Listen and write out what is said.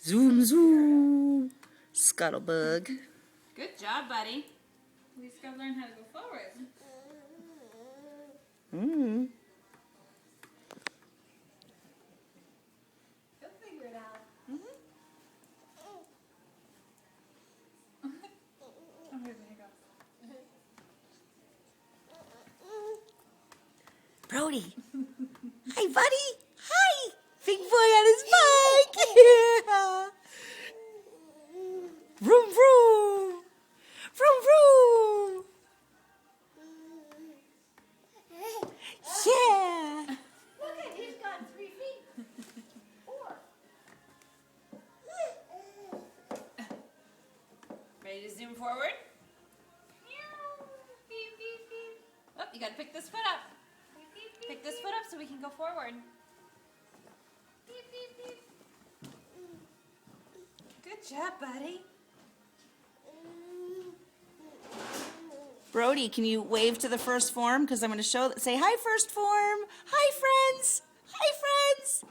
Zoom, zoom. Scuttlebug. Good job, buddy. We just gotta learn how to go forward. Mm. He'll figure it out. Oh, here he goes. Brody. Hi, buddy. Hi. Big boy on his bike. Yeah. Vroom, vroom. Vroom, vroom. Yeah. Look at, he's got 3 feet. 4. Ready to zoom forward? Beep, beep, beep. Oh, you gotta pick this foot up. Beep, beep, beep, Pick this foot up so we can go forward. beep, beep, beep. Good job, buddy. Brody, can you wave to the first form? Because I'm going to show, say hi, first form. Hi, friends. Hi, friends.